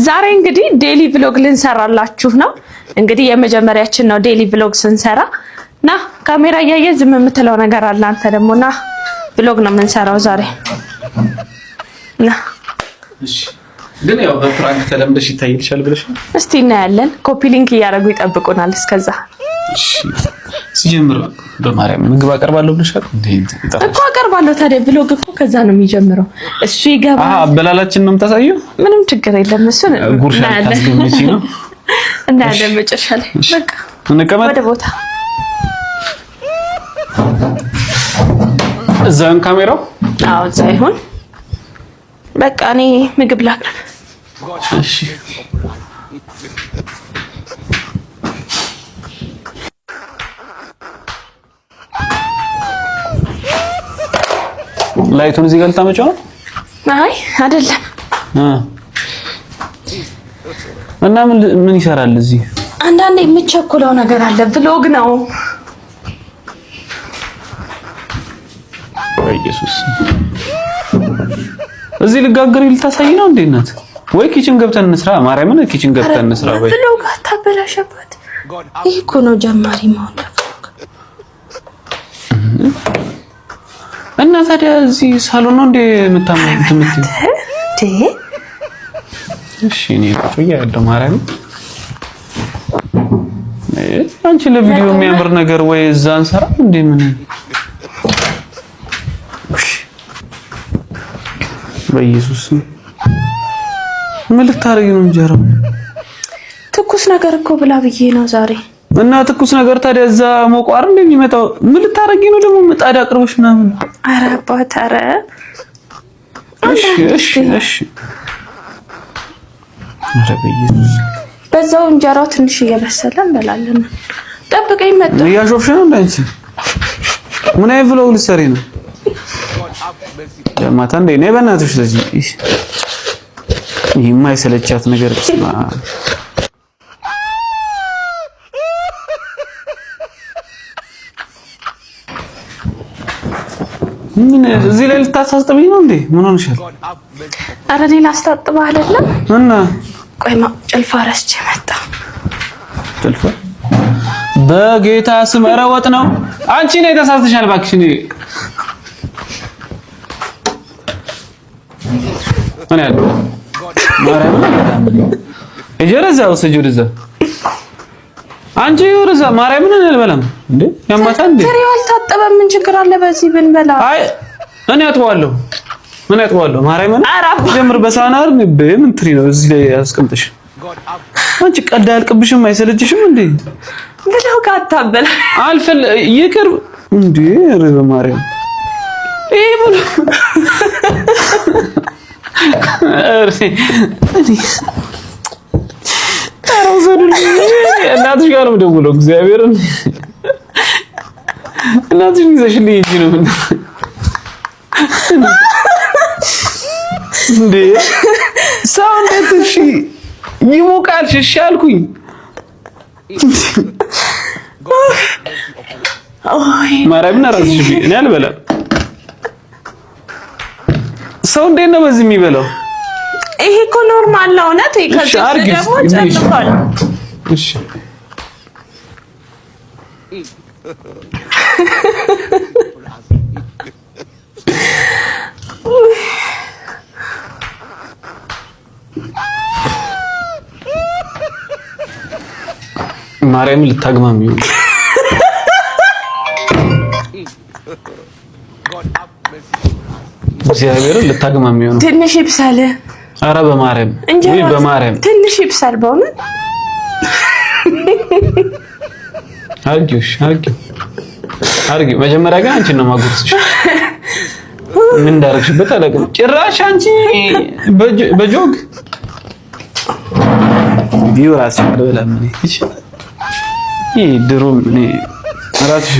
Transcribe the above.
ዛሬ እንግዲህ ዴሊ ቭሎግ ልንሰራላችሁ ነው። እንግዲህ የመጀመሪያችን ነው ዴሊ ቭሎግ ስንሰራ። ና ካሜራ እያየ ዝም የምትለው ነገር አለ። አንተ ደግሞ ና ቭሎግ ነው የምንሰራው ዛሬ። ና እሺ። ግን ያው በፕራንክ ተለምደሽ ይታይልሻል ብለሽ እስቲ እናያለን። ኮፒ ሊንክ እያደረጉ ይጠብቁናል እስከዛ። እሺ ሲጀምር በማርያም ምግብ አቀርባለሁ ብለሻል እንዴ? እኮ አቀርባለሁ። ታዲያ ቭሎግ እኮ ከዛ ነው የሚጀምረው። እሱ ይገባል። አበላላችን ነው የምታሳየው? ምንም ችግር የለም። እሱን ጉርሻ ታስገምጪ ነው እናያለን መጨረሻ ላይ። በቃ እንቀመጥ ወደ ቦታ እዛን ካሜራው አዎ እዛ ይሁን። በቃ እኔ ምግብ ላቅርብ። እሺ ላይቱን እዚህ ጋር ልታመጪው ነው? አይ አይደለም። እና ምን ይሰራል እዚህ? አንዳንዴ የምቸኩለው ነገር አለ። ቭሎግ ነው። ኢየሱስ እዚህ ልጋገሪ ልታሳይ ነው እንዴ? እናት ወይ ኪችን ገብተን እንስራ። ማርያምን ኪችን ገብተን እንስራ። ወይ ቭሎግ አታበላሽበት። ይሄ እኮ ነው ጀማሪ ማለት ነው። እና ታዲያ እዚህ ሳሎን ነው እንዴ የምታመጡት? እሺ እኔ ቆያ ያለው ማርያም አንቺ ለቪዲዮ የሚያምር ነገር ወይ እዛ እንሰራ እንዴ? ምን በኢየሱስ ምን ልታረጊ ነው? እንጀራው ትኩስ ነገር እኮ ብላ ብዬ ነው ዛሬ። እና ትኩስ ነገር ታዲያ እዛ ሞቋር እንደሚመጣው ምን ልታረጊ ነው ደግሞ? ምጣድ አቅርበሽ ምናምን። ኧረ አባት ኧረ እሺ ኧረ በኢየሱስ በዛው እንጀራው ትንሽ እየበሰለ እንበላለን። ጠብቀኝ መጣ። እያሾፍሽ ነው እንዳንቺ። ምን አይ ቭሎግ ልትሰሪ ነው? ማታ እንደ እኔ በእናትሽ ለዚህ ይሄ የማይሰለቻት ነገር ስማ። ምን እዚህ ላይ ልታሳጥብኝ ነው እንዴ? ምን ሆነሻል? ኧረ እኔ ላስታጥብህ አይደለም። እና ቆይማ ጭልፋ ረስቼ መጣ። ጭልፋ በጌታ ስም ኧረ ወጥ ነው። አንቺ ነኝ ተሳስተሻል እባክሽ። እኔ ያለው ማርያም እጀረዛ ወሰጁርዛ አንቺ ወረዛ ማርያምን እንበላም እንዴ? ያማታ እንዴ? ትሪው አልታጠበም። ምን ችግር አለ በዚህ ብንበላ? አይ እኔ አጥዋለሁ ማርያምን ጀምር በሳናር ምን ትሪ ነው እዚህ ላይ ያስቀምጥሽ? አንቺ ቀልድ አያልቅብሽም? አይሰለችሽም እንዴ? ብለው ካታበላ አልፈል ይቅር እንዴ? ኧረ በማርያም ይሄ ብሎ እናትሽ ጋር ነው የምደውለው። እግዚአብሔርን እናትሽ ይዘሽልኝ እንጂ ነው እንዴ? ሰው እንዴት እሺ ይሞቃል? እሺ አልኩኝ። ማርያምን እራስሽ እኔ አልበላም። ሰው እንዴት ነው በዚህ የሚበላው? ይሄ እኮ ኖርማል ነው። እውነት ከዚህ ደግሞ ጨልፋል። እሺ ማርያምን ልታግማሚ ነው። እግዚአብሔርን ልታግማሚ ነው። ትንሽ ይብሳል። ኧረ በማርያም ወይ በማርያም ትንሽ ይብሳል። በእውነት አርጊው መጀመሪያ ግን አንቺን ነው ማጉርስሽ። ምን እንዳረግሽበት አላውቅም። ጭራሽ አንቺ በጆግ ቢው ራስሽ አልበላም። እኔ ድሮም እኔ ራስሽ